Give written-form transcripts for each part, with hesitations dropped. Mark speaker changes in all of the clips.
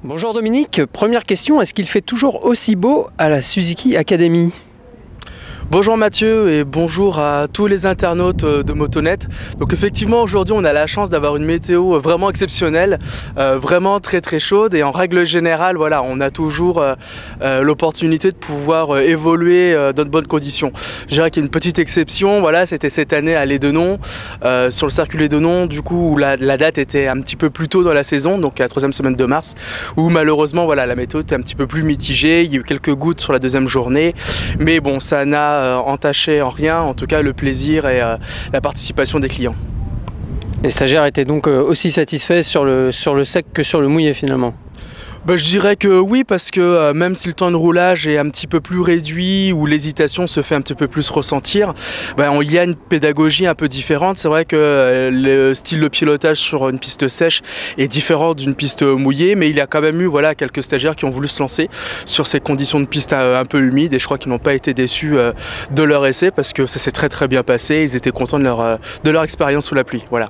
Speaker 1: Bonjour Dominique, première question, est-ce qu'il fait toujours aussi beau à la Suzuki Academy ?
Speaker 2: Bonjour Mathieu et bonjour à tous les internautes de Motonet. Donc effectivement aujourd'hui on a la chance d'avoir une météo vraiment exceptionnelle, vraiment très chaude, et en règle générale voilà, on a toujours l'opportunité de pouvoir évoluer dans de bonnes conditions. Je dirais qu'il y a une petite exception, voilà, c'était cette année à Lédenon, sur le circuit Lédenon, du coup où la date était un petit peu plus tôt dans la saison, donc à la troisième semaine de mars, où malheureusement voilà, la météo était un petit peu plus mitigée, il y a eu quelques gouttes sur la deuxième journée, mais bon, ça n'a entaché en rien, en tout cas le plaisir et la participation des clients.
Speaker 1: Les stagiaires étaient donc aussi satisfaits sur le sec que sur le mouillé finalement?
Speaker 2: Je dirais que oui, parce que même si le temps de roulage est un petit peu plus réduit, ou l'hésitation se fait un petit peu plus ressentir, il y a une pédagogie un peu différente. C'est vrai que le style de pilotage sur une piste sèche est différent d'une piste mouillée, mais il y a quand même eu voilà, quelques stagiaires qui ont voulu se lancer sur ces conditions de piste un peu humides, et je crois qu'ils n'ont pas été déçus de leur essai, parce que ça s'est très bien passé. Ils étaient contents de leur expérience sous la pluie. Voilà.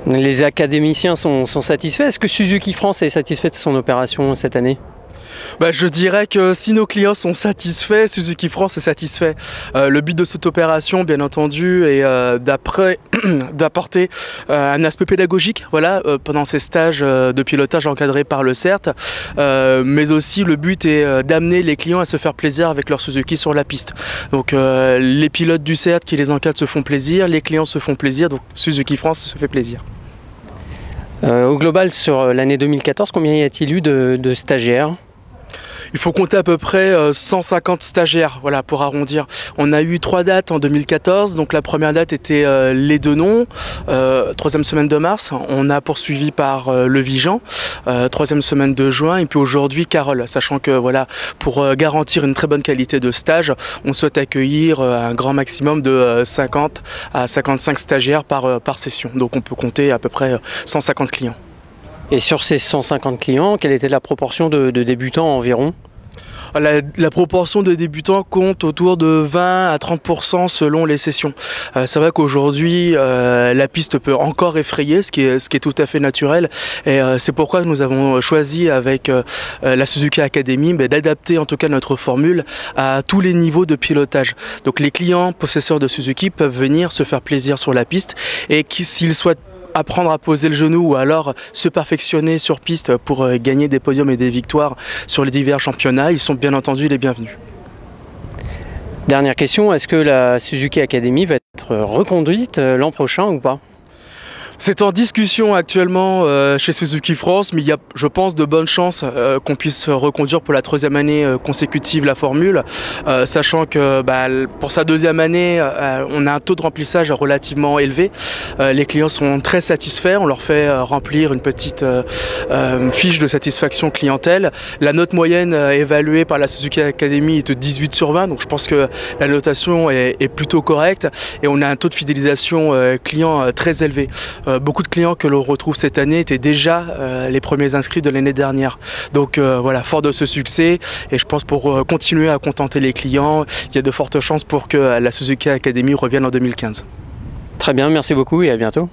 Speaker 1: Les académiciens sont satisfaits. Est-ce que Suzuki France est satisfait de son opération cette année?
Speaker 2: Je dirais que si nos clients sont satisfaits, Suzuki France est satisfait. Le but de cette opération, bien entendu, est d'apporter un aspect pédagogique voilà, pendant ces stages de pilotage encadrés par le CERT, mais aussi le but est d'amener les clients à se faire plaisir avec leur Suzuki sur la piste. Donc les pilotes du CERT qui les encadrent se font plaisir, les clients se font plaisir, donc Suzuki France se fait plaisir.
Speaker 1: Au global, sur l'année 2014, combien y a-t-il eu de stagiaires ?
Speaker 2: Il faut compter à peu près 150 stagiaires, voilà, pour arrondir. On a eu 3 dates en 2014, donc la première date était Lédenon, troisième semaine de mars. On a poursuivi par le Vigan, troisième semaine de juin, et puis aujourd'hui Carole, sachant que voilà, pour garantir une très bonne qualité de stage, on souhaite accueillir un grand maximum de 50 à 55 stagiaires par session. Donc on peut compter à peu près 150 clients.
Speaker 1: Et sur ces 150 clients, quelle était la proportion de débutants environ ?
Speaker 2: La proportion de débutants compte autour de 20 à 30% selon les sessions. C'est vrai qu'aujourd'hui, la piste peut encore effrayer, ce qui est tout à fait naturel. Et c'est pourquoi nous avons choisi avec la Suzuki Academy d'adapter en tout cas notre formule à tous les niveaux de pilotage. Donc les clients possesseurs de Suzuki peuvent venir se faire plaisir sur la piste, et s'ils souhaitent apprendre à poser le genou ou alors se perfectionner sur piste pour gagner des podiums et des victoires sur les divers championnats, ils sont bien entendu les bienvenus.
Speaker 1: Dernière question, est-ce que la Suzuki Academy va être reconduite l'an prochain ou pas ?
Speaker 2: C'est en discussion actuellement chez Suzuki France, mais il y a, je pense, de bonnes chances qu'on puisse reconduire pour la troisième année consécutive la formule, sachant que pour sa deuxième année, on a un taux de remplissage relativement élevé. Les clients sont très satisfaits, on leur fait remplir une petite fiche de satisfaction clientèle. La note moyenne évaluée par la Suzuki Academy est de 18 sur 20, donc je pense que la notation est plutôt correcte, et on a un taux de fidélisation client très élevé. Beaucoup de clients que l'on retrouve cette année étaient déjà les premiers inscrits de l'année dernière. Donc voilà, fort de ce succès, et je pense pour continuer à contenter les clients, il y a de fortes chances pour que la Suzuki Academy revienne en 2015.
Speaker 1: Très bien, merci beaucoup et à bientôt.